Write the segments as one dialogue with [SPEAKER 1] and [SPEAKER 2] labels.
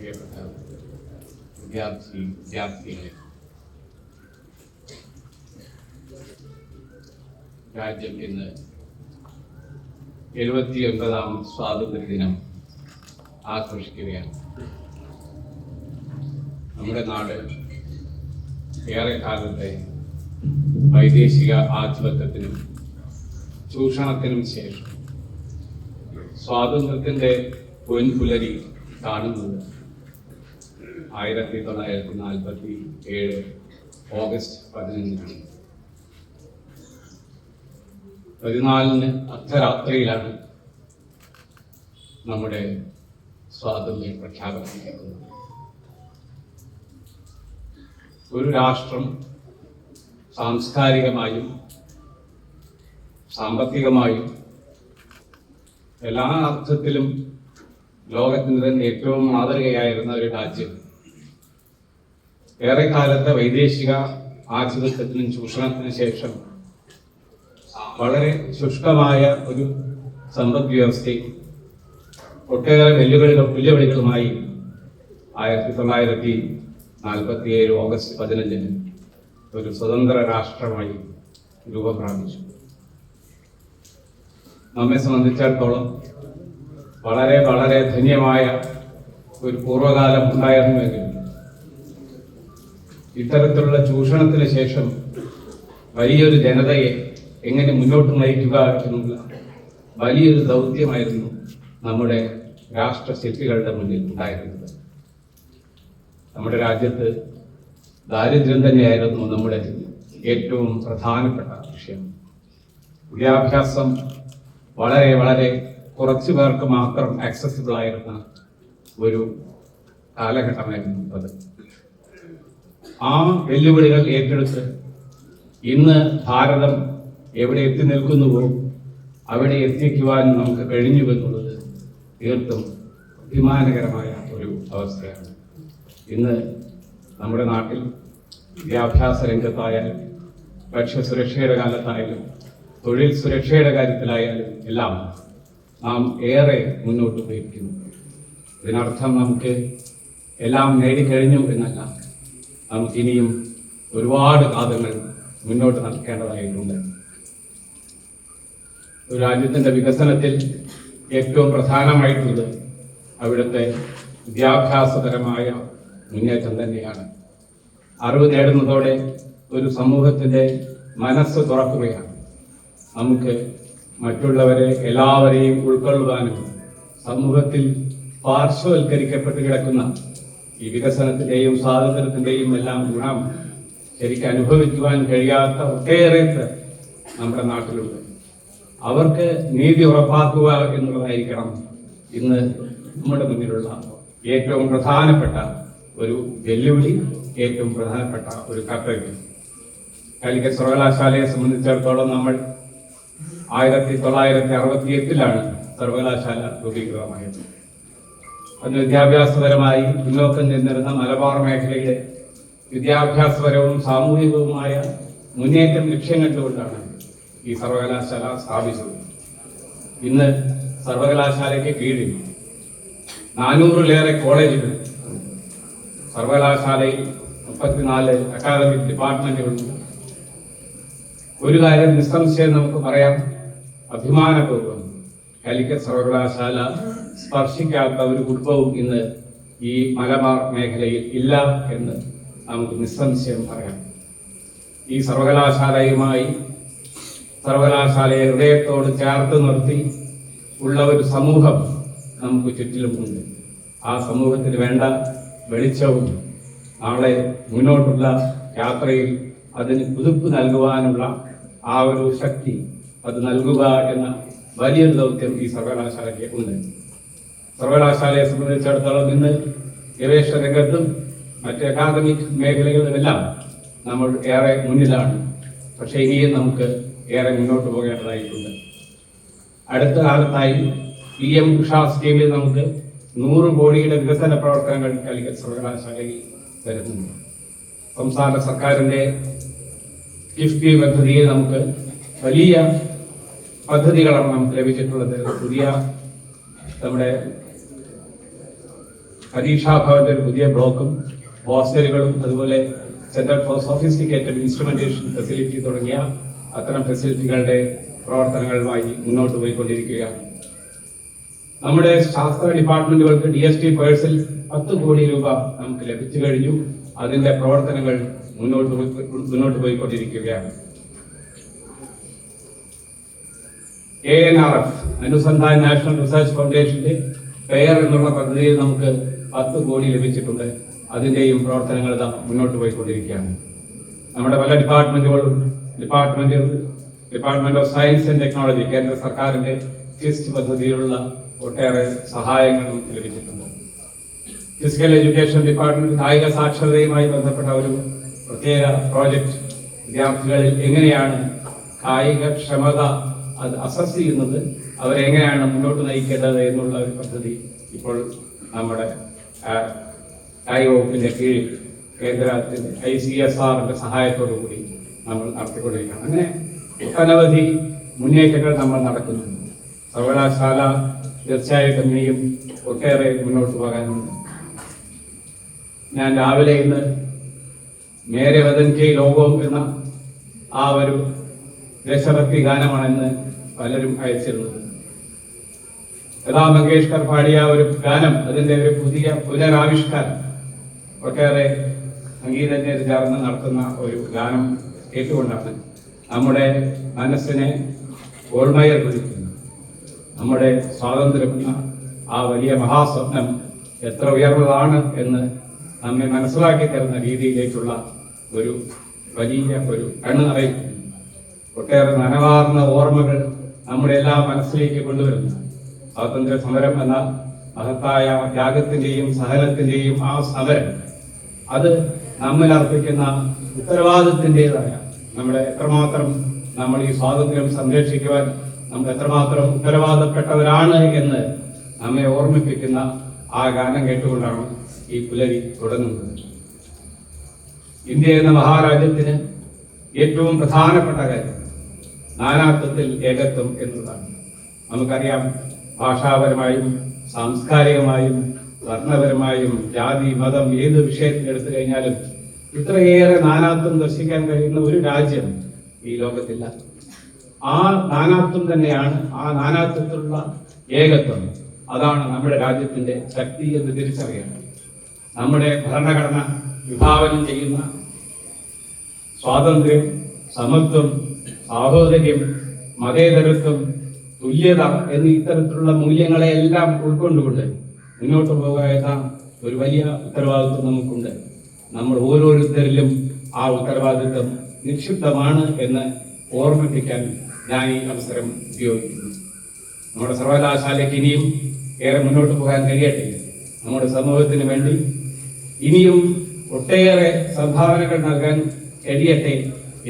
[SPEAKER 1] പ്രിയപ്പെട്ട വിദ്യാർത്ഥികളെ, രാജ്യം ഇന്ന് 79ാം സ്വാതന്ത്ര്യ ദിനം ആഘോഷിക്കുകയാണ്. നമ്മുടെ നാട് ഏറെക്കാലത്തെ വൈദേശിക ആധിപത്യത്തിനും ചൂഷണത്തിനും ശേഷം സ്വാതന്ത്ര്യത്തിന്റെ പൊൻപുലരി കാണുന്നത് 1947 ഓഗസ്റ്റ് 15-നാണ്. 14-ന് അർദ്ധരാത്രിയിലാണ് നമ്മുടെ സ്വാതന്ത്ര്യ പ്രഖ്യാപനം നടക്കുന്നത്. ഒരു രാഷ്ട്രം സാംസ്കാരികമായും സാമ്പത്തികമായും എല്ലാ അർത്ഥത്തിലും ലോകത്തിന് തന്നെ ഏറ്റവും മാതൃകയായിരുന്ന ഒരു രാജ്യം ഏറെക്കാലത്തെ വൈദേശിക ആധിപത്യത്തിനും ചൂഷണത്തിനു ശേഷം വളരെ ശുഷ്കമായ ഒരു സമ്പദ് വ്യവസ്ഥയും ഒട്ടേറെ വെല്ലുവിളികളുമായി 1947 ഓഗസ്റ്റ് 15-ന് ഒരു സ്വതന്ത്ര രാഷ്ട്രമായി രൂപം പ്രാപിച്ചു. നമ്മെ സംബന്ധിച്ചിടത്തോളം വളരെ വളരെ ധന്യമായ ഒരു പൂർവ്വകാലം ഉണ്ടായിരുന്നുവെങ്കിൽ ഇത്തരത്തിലുള്ള ചൂഷണത്തിന് ശേഷം വലിയൊരു ജനതയെ എങ്ങനെ മുന്നോട്ട് നയിക്കുക എന്നുള്ള വലിയൊരു ദൗത്യമായിരുന്നു നമ്മുടെ രാഷ്ട്രശില്പികളുടെ മുന്നിൽ ഉണ്ടായിരുന്നത്. നമ്മുടെ രാജ്യത്ത് ദാരിദ്ര്യം തന്നെയായിരുന്നു നമ്മുടെ ഏറ്റവും പ്രധാനപ്പെട്ട വിഷയം. വിദ്യാഭ്യാസം വളരെ വളരെ കുറച്ചു പേർക്ക് മാത്രം ആക്സസിബിൾ ആയിരുന്ന ഒരു കാലഘട്ടമായിരുന്നു അത്. ആ വെല്ലുവിളികൾ ഏറ്റെടുത്ത് ഇന്ന് ഭാരതം എവിടെ എത്തി നിൽക്കുന്നുവോ അവിടെ എത്തിക്കുവാൻ നമുക്ക് കഴിഞ്ഞു എന്നുള്ളത് തീർത്തും അഭിമാനകരമായ ഒരു അവസ്ഥയാണ്. ഇന്ന് നമ്മുടെ നാട്ടിൽ വിദ്യാഭ്യാസ രംഗത്തായാലും ഭക്ഷ്യസുരക്ഷയുടെ കാലത്തായാലും തൊഴിൽ സുരക്ഷയുടെ കാര്യത്തിലായാലും എല്ലാം നാം ഏറെ മുന്നോട്ട് പോയിരിക്കുന്നു. ഇതിനർത്ഥം നമുക്ക് എല്ലാം നേടിക്കഴിഞ്ഞു എന്നല്ല, നമുക്കിനിയും ഒരുപാട് കാലങ്ങൾ മുന്നോട്ട് നടക്കേണ്ടതായിട്ടുണ്ട്. ഒരു രാജ്യത്തിന്റെ വികസനത്തിൽ ഏറ്റവും പ്രധാനമായിട്ടുള്ളത് അവിടുത്തെ വിദ്യാഭ്യാസപരമായ മുന്നേറ്റം തന്നെയാണ്. അറിവ് നേടുന്നതോടെ ഒരു സമൂഹത്തിന്റെ മനസ്സ് തുറക്കുകയാണ്. നമുക്ക് മറ്റുള്ളവരെ എല്ലാവരെയും ഉൾക്കൊള്ളുവാനും സമൂഹത്തിൽ പാർശ്വവൽക്കരിക്കപ്പെട്ട് കിടക്കുന്ന ഈ വികസനത്തിന്റെയും സ്വാതന്ത്ര്യത്തിന്റെയും എല്ലാം ഗുണം ശരിക്കും അനുഭവിക്കുവാൻ കഴിയാത്ത ഒട്ടേറെ നമ്മുടെ നാട്ടിലുണ്ട്. അവർക്ക് നീതി ഉറപ്പാക്കുക എന്നുള്ളതായിരിക്കണം ഇന്ന് നമ്മുടെ മുന്നിലുള്ള ഏറ്റവും പ്രധാനപ്പെട്ട ഒരു വെല്ലുവിളി, ഏറ്റവും പ്രധാനപ്പെട്ട ഒരു കർത്തവ്യം. കാലിക്കറ്റ് സർവകലാശാലയെ സംബന്ധിച്ചിടത്തോളം നമ്മൾ 1968 സർവകലാശാല രൂപീകൃതമായത്. അന്ന് വിദ്യാഭ്യാസപരമായി പിന്നോക്കം ചെന്നിരുന്ന മലബാർ മേഖലയിലെ വിദ്യാഭ്യാസപരവും സാമൂഹികവുമായ മുന്നേറ്റം ലക്ഷ്യം കണ്ടുകൊണ്ടാണ് ഈ സർവകലാശാല സ്ഥാപിച്ചത്. ഇന്ന് സർവകലാശാലയ്ക്ക് കീഴിൽ 400-ലേറെ കോളേജുകൾ, സർവകലാശാലയിൽ 34 അക്കാദമിക് ഡിപ്പാർട്ട്മെന്റുകളുണ്ട്. ഒരു കാര്യം നിസ്സംശയം നമുക്ക് പറയാം, അഭിമാനപൂർവ്വം കാലിക്കറ്റ് സർവകലാശാല സ്പർശിക്കാത്ത ഒരു കുടുംബവും ഇന്ന് ഈ മലബാർ മേഖലയിൽ ഇല്ല എന്ന് നമുക്ക് നിസ്സംശയം പറയാം. ഈ സർവകലാശാലയുമായി സർവകലാശാലയെ ഹൃദയത്തോട് ചേർത്ത് നിർത്തി ഉള്ള ഒരു സമൂഹം നമുക്ക് ചുറ്റിലുമുണ്ട്. ആ സമൂഹത്തിന് വേണ്ട വെളിച്ചവും നാളെ മുന്നോട്ടുള്ള യാത്രയിൽ അതിന് പുതുപ്പ് നൽകുവാനുള്ള ആ ഒരു ശക്തി അത് നൽകുക എന്ന വലിയൊരു ദൗത്യം ഈ സർവകലാശാലയ്ക്ക് ഉണ്ട്. സർവകലാശാലയെ സംബന്ധിച്ചിടത്തോളം ഇന്ന് ഗവേഷണ രംഗത്തും മറ്റ് അക്കാദമിക് മേഖലകളിലുമെല്ലാം നമ്മൾ ഏറെ മുന്നിലാണ്. പക്ഷേ ഇനിയും നമുക്ക് ഏറെ മുന്നോട്ട് പോകേണ്ടതായിട്ടുണ്ട്. അടുത്ത കാലത്തായി PM ഉഷ സ്കീമിൽ നമുക്ക് 100 കോടിയുടെ വികസന പ്രവർത്തനങ്ങൾ കാലിക്കറ്റ് സർവകലാശാലയിൽ വരുന്നുണ്ട്. സംസ്ഥാന സർക്കാരിന്റെ കിഫ്ബി പദ്ധതിയിൽ നമുക്ക് വലിയ പദ്ധതികളാണ് നമുക്ക് ലഭിച്ചിട്ടുള്ളത്. പുതിയ നമ്മുടെ പരീക്ഷാഭവന്റെ ഒരു പുതിയ ബ്ലോക്കും ഹോസ്റ്റലുകളും അതുപോലെ centre for sophisticated instrumentation facility തുടങ്ങിയ അത്തരം ഫെസിലിറ്റികളുടെ പ്രവർത്തനങ്ങളുമായി മുന്നോട്ട് പോയിക്കൊണ്ടിരിക്കുകയാണ്. നമ്മുടെ ശാസ്ത്ര ഡിപ്പാർട്ട്മെന്റുകൾക്ക് DST പേഴ്സിൽ 10 കോടി രൂപ നമുക്ക് ലഭിച്ചു കഴിഞ്ഞു. അതിന്റെ പ്രവർത്തനങ്ങൾ മുന്നോട്ട് പോയിക്കൊണ്ടിരിക്കുകയാണ്. ANRF അനുസന്ധാൻ നാഷണൽ റിസർച്ച് ഫൗണ്ടേഷന്റെ പെയർ എന്നുള്ള പദ്ധതിയിൽ നമുക്ക് 10 കോടി ലഭിച്ചിട്ടുണ്ട്. അതിന്റെയും പ്രവർത്തനങ്ങൾ മുന്നോട്ട് പോയിക്കൊണ്ടിരിക്കുകയാണ്. നമ്മുടെ പല ഡിപ്പാർട്ട്മെന്റുകളും Department of Science and Technology കേന്ദ്ര സർക്കാരിന്റെ ക്വിസ്റ്റ് പദ്ധതിയിലുള്ള ഒട്ടേറെ സഹായങ്ങൾ നമുക്ക് ലഭിച്ചിട്ടുണ്ട്. ഫിസിക്കൽ എഡ്യൂക്കേഷൻ ഡിപ്പാർട്ട്മെന്റ് കായിക സാക്ഷരതയുമായി ബന്ധപ്പെട്ട ഒരു പ്രത്യേക പ്രോജക്റ്റ് വിദ്യാർത്ഥികളിൽ എങ്ങനെയാണ് കായിക ക്ഷമത അത് അസസ് ചെയ്യുന്നത്, അവരെങ്ങനെയാണ് മുന്നോട്ട് നയിക്കേണ്ടത് എന്നുള്ള ഒരു പദ്ധതി ഇപ്പോൾ നമ്മുടെ കായിക വകുപ്പിന്റെ കീഴിൽ കേന്ദ്രത്തിന്റെ ICSRന്റെ സഹായത്തോടു കൂടി നമ്മൾ നടത്തിക്കൊണ്ടിരിക്കുകയാണ്. അങ്ങനെ ഒട്ടനവധി മുന്നേറ്റങ്ങൾ നമ്മൾ നടക്കുന്നുണ്ട്. സർവകലാശാല തീർച്ചയായിട്ടും ഇനിയും ഒട്ടേറെ മുന്നോട്ട് പോകാനുണ്ട്. ഞാൻ രാവിലെ ഇന്ന് മേരെ വദൻ കെ ലോകം എന്ന ആ ഒരു ദേശഭക്തി ഗാനമാണെന്ന് പലരും അയച്ചിരുന്നത്. ലതാ മങ്കേഷ്കർ പാടിയ ഒരു ഗാനം, അതിന്റെ ഒരു പുതിയ പുനരാവിഷ്കാരം ഒട്ടേറെ സംഗീതജ്ഞർ ചേർന്ന് നടത്തുന്ന ഒരു ഗാനം കേട്ടുകൊണ്ടാണ് നമ്മുടെ മനസ്സിനെ ഓർമ്മയിൽ കുറിക്കുന്നത്. നമ്മുടെ സ്വാതന്ത്ര്യം ആ വലിയ മഹാസ്വപ്നം എത്ര ഉയർന്നതാണ് എന്ന് നമ്മെ മനസ്സിലാക്കി തരുന്ന രീതിയിലേക്കുള്ള ഒരു വലിയ ഒരു കണ്ണുനറയും ഒട്ടേറെ നനവാർന്ന ഓർമ്മകൾ നമ്മുടെ എല്ലാ മനസ്സിലേക്ക് കൊണ്ടുവരുന്നു. സ്വാതന്ത്ര്യ സമരം എന്ന മഹത്തായ ത്യാഗത്തിന്റെയും സഹനത്തിന്റെയും ആ സമരം അത് നമ്മിൽ അർപ്പിക്കുന്ന ഉത്തരവാദിത്തത്തിൻ്റെതായ നമ്മുടെ എത്രമാത്രം നമ്മൾ ഈ സ്വാതന്ത്ര്യം സംരക്ഷിക്കുവാൻ നമ്മൾ എത്രമാത്രം ഉത്തരവാദപ്പെട്ടവരാണ് എന്ന് നമ്മെ ഓർമ്മിപ്പിക്കുന്ന ആ ഗാനം കേട്ടുകൊണ്ടാണ് ഈ പുലരി തുടങ്ങുന്നത്. ഇന്ത്യ എന്ന മഹാരാജ്യത്തിന് ഏറ്റവും പ്രധാനപ്പെട്ട കാര്യം നാനാത്വത്തിൽ ഏകത്വം എന്നതാണ്. നമുക്കറിയാം, ഭാഷാപരമായും സാംസ്കാരികമായും വർണ്ണപരമായും ജാതി മതം ഏത് വിഷയത്തിൽ എടുത്തു കഴിഞ്ഞാലും ഇത്രയേറെ നാനാത്വം ദർശിക്കാൻ കഴിയുന്ന ഒരു രാജ്യം ഈ ലോകത്തില്ല. ആ നാനാത്വം തന്നെയാണ്, ആ നാനാത്വത്തിലുള്ള ഏകത്വം, അതാണ് നമ്മുടെ രാജ്യത്തിന്റെ ശക്തി എന്ന് തിരിച്ചറിയണം. നമ്മുടെ ഭരണഘടന വിഭാവനം ചെയ്യുന്ന സ്വാതന്ത്ര്യം, സമത്വം, സാഹോദര്യം, മതേതരത്വം, തുല്യത എന്നീ ഇത്തരത്തിലുള്ള മൂല്യങ്ങളെ എല്ലാം ഉൾക്കൊണ്ടുകൊണ്ട് മുന്നോട്ട് പോകുക എന്ന ഒരു വലിയ ഉത്തരവാദിത്വം നമുക്കുണ്ട്. നമ്മൾ ഓരോരുത്തരിലും ആ ഉത്തരവാദിത്വം നിക്ഷിപ്തമാണ് എന്ന് ഓർമ്മിപ്പിക്കാൻ ഞാൻ ഈ അവസരം ഉപയോഗിക്കുന്നു. നമ്മുടെ സർവകലാശാലയ്ക്ക് ഇനിയും ഏറെ മുന്നോട്ട് പോകാൻ കഴിയട്ടെ. നമ്മുടെ സമൂഹത്തിന് വേണ്ടി ഇനിയും ഒട്ടേറെ സംഭാവനകൾ നൽകാൻ കഴിയട്ടെ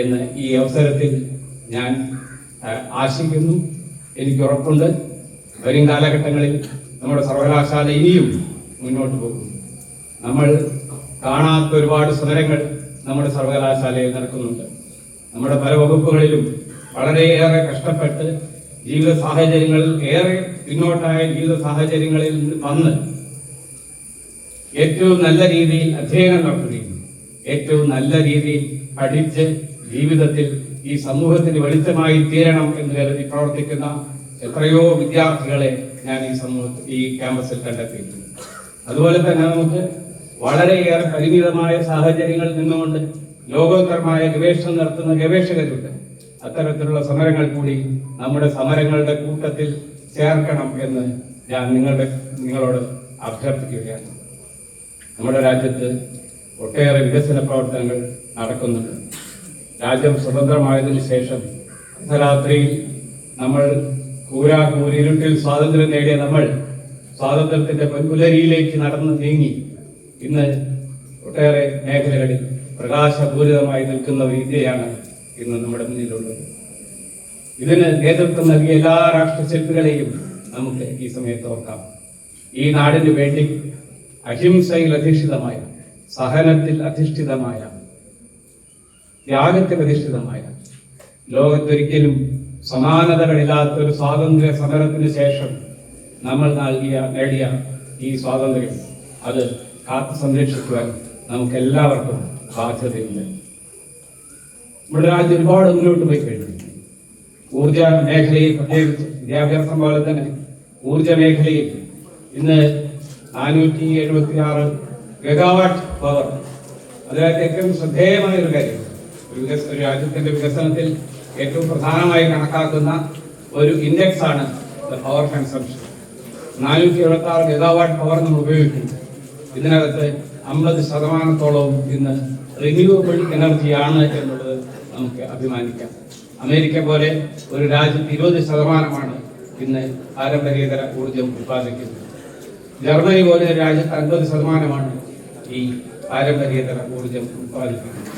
[SPEAKER 1] എന്ന് ഈ അവസരത്തിൽ ഞാൻ ആശിക്കുന്നു. എനിക്ക് ഉറപ്പുണ്ട്, വരും കാലഘട്ടങ്ങളിൽ നമ്മുടെ സർവകലാശാല ഇനിയും മുന്നോട്ട് പോകും. നമ്മൾ കാണാത്ത ഒരുപാട് സമരങ്ങൾ നമ്മുടെ സർവകലാശാലയിൽ നടക്കുന്നുണ്ട്. നമ്മുടെ പല വകുപ്പുകളിലും വളരെയേറെ കഷ്ടപ്പെട്ട് ജീവിത സാഹചര്യങ്ങളിൽ ഏറെ പിന്നോട്ടായ ജീവിത സാഹചര്യങ്ങളിൽ വന്ന് ഏറ്റവും നല്ല രീതിയിൽ അധ്യയനം നടത്തുകയും ഏറ്റവും നല്ല രീതിയിൽ പഠിച്ച് ജീവിതത്തിൽ ഈ സമൂഹത്തിന് വെളിച്ചമായി തീരണം എന്ന് കരുതി പ്രവർത്തിക്കുന്ന എത്രയോ വിദ്യാർത്ഥികളെ ഞാൻ ഈ ക്യാമ്പസിൽ കണ്ടെത്തിയിട്ടുണ്ട്. അതുപോലെ തന്നെ നമുക്ക് വളരെയേറെ പരിമിതമായ സാഹചര്യങ്ങളിൽ നിന്നുകൊണ്ട് ലോകോത്തരമായ ഗവേഷണം നടത്തുന്ന ഗവേഷകരുണ്ട്. അത്തരത്തിലുള്ള സമരങ്ങൾ കൂടി നമ്മുടെ സമരങ്ങളുടെ കൂട്ടത്തിൽ ചേർക്കണം എന്ന് ഞാൻ നിങ്ങളോട് അഭ്യർത്ഥിക്കുകയാണ്. നമ്മുടെ രാജ്യത്ത് ഒട്ടേറെ വികസന പ്രവർത്തനങ്ങൾ നടക്കുന്നുണ്ട്. രാജ്യം സ്വതന്ത്രമായതിനു ശേഷം അർദ്ധരാത്രിയിൽ നമ്മൾ കൂരിരുട്ടിൽ സ്വാതന്ത്ര്യം നേടിയ നമ്മൾ സ്വാതന്ത്ര്യത്തിന്റെ പൊൻപുലരിയിലേക്ക് നടന്നു നീങ്ങി ഇന്ന് ഒട്ടേറെ മേഖലകളിൽ പ്രകാശപൂരിതമായി നിൽക്കുന്ന ഒരു ഇന്ത്യയാണ് ഇന്ന് നമ്മുടെ മുന്നിലുള്ളത്. ഇതിന് നേതൃത്വം നൽകിയ എല്ലാ രാഷ്ട്രശില്പികളെയും നമുക്ക് ഈ സമയത്ത് ഓർക്കാം. ഈ നാടിന് വേണ്ടി അഹിംസയിൽ അധിഷ്ഠിതമായ, സഹനത്തിൽ അധിഷ്ഠിതമായ, ത്യാഗത്തിൽ അധിഷ്ഠിതമായ, ലോകത്തൊരിക്കലും സമാനതകളില്ലാത്ത ഒരു സ്വാതന്ത്ര്യ സമരത്തിന് ശേഷം നമ്മൾ നേടിയ ഈ സ്വാതന്ത്ര്യം അത് കാത്തു സംരക്ഷിക്കുവാൻ നമുക്ക് എല്ലാവർക്കും ബാധ്യതയുണ്ട്. നമ്മുടെ രാജ്യം ഒരുപാട് മുന്നോട്ട് പോയി കഴിഞ്ഞു. ഊർജ മേഖലയിൽ പ്രത്യേകിച്ച് വിദ്യാഭ്യാസം പോലെ തന്നെ ഊർജ മേഖലയിൽ ഇന്ന് 476 ഗിഗാവാട്ട് പവർ, അതിനകത്ത് ഏറ്റവും ശ്രദ്ധേയമായ ഒരു കാര്യം, ഒരു രാജ്യത്തിന്റെ വികസനത്തിൽ ഏറ്റവും പ്രധാനമായി കണക്കാക്കുന്ന ഒരു ഇൻഡെക്സ് ആണ് പവർ കൺസംഷൻ. 476 ഗിഗാവാട്ട് പവർ നമ്മൾ ഉപയോഗിക്കുന്നു. ഇതിനകത്ത് 50% ഇന്ന് റിന്യൂവബിൾ എനർജിയാണ് എന്നുള്ളത് നമുക്ക് അഭിമാനിക്കാം. അമേരിക്ക പോലെ ഒരു രാജ്യത്ത് 20% ഇന്ന് പാരമ്പര്യേതര ഊർജം ഉത്പാദിക്കുന്നത്. ജർമ്മനി പോലെ ഒരു രാജ്യത്ത് 50% ഈ പാരമ്പര്യേതര ഊർജം ഉത്പാദിപ്പിക്കുന്നത്.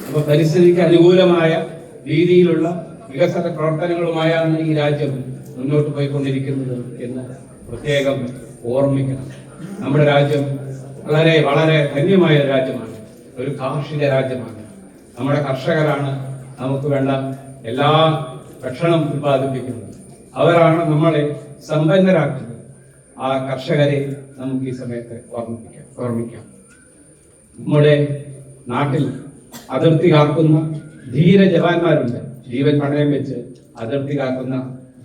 [SPEAKER 1] അപ്പോൾ പരിസ്ഥിതിക്ക് അനുകൂലമായ രീതിയിലുള്ള വികസന പ്രവർത്തനങ്ങളുമായാണ് ഈ രാജ്യം മുന്നോട്ട് പോയിക്കൊണ്ടിരിക്കുന്നത് എന്ന് പ്രത്യേകം ഓർമ്മിക്കണം. നമ്മുടെ രാജ്യം വളരെ വളരെ ധന്യമായ രാജ്യമാണ്, ഒരു കാർഷിക രാജ്യമാണ്. നമ്മുടെ കർഷകരാണ് നമുക്ക് വേണ്ട എല്ലാ ഭക്ഷണം ഉത്പാദിപ്പിക്കുന്നത്. അവരാണ് നമ്മളെ സമ്പന്നരാക്കുന്നത്. ആ കർഷകരെ നമുക്ക് ഈ സമയത്ത് ഓർമ്മിക്കാം. നമ്മുടെ നാട്ടിൽ അതിർത്തി കാക്കുന്ന ധീര ജവാന്മാരുണ്ട്. ജീവൻ പണയം വെച്ച് അതിർത്തി കാക്കുന്ന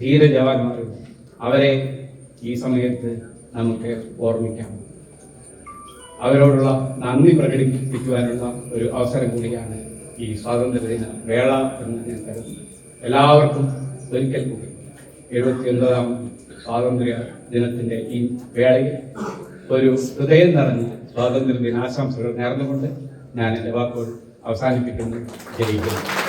[SPEAKER 1] ധീര ജവാന്മാരുണ്ട്. അവരെ ഈ സമയത്ത് നമുക്ക് ഓർമ്മിക്കാം. അവരോടുള്ള നന്ദി പ്രകടിപ്പിക്കുവാനുള്ള ഒരു അവസരം കൂടിയാണ് ഈ സ്വാതന്ത്ര്യദിന വേള എന്ന് ഞാൻ കരുതുന്നു. എല്ലാവർക്കും ഒരിക്കൽ കൂടി 79ാം സ്വാതന്ത്ര്യ ദിനത്തിന്റെ ഈ വേളയിൽ ഒരു ഹൃദയം നിറഞ്ഞ സ്വാതന്ത്ര്യ ദിനാശംസകൾ നേർന്നുകൊണ്ട് ഞാൻ എൻ്റെ വാക്കുകൾ അവസാനിപ്പിക്കുന്നു. ജയിക്കുന്നു.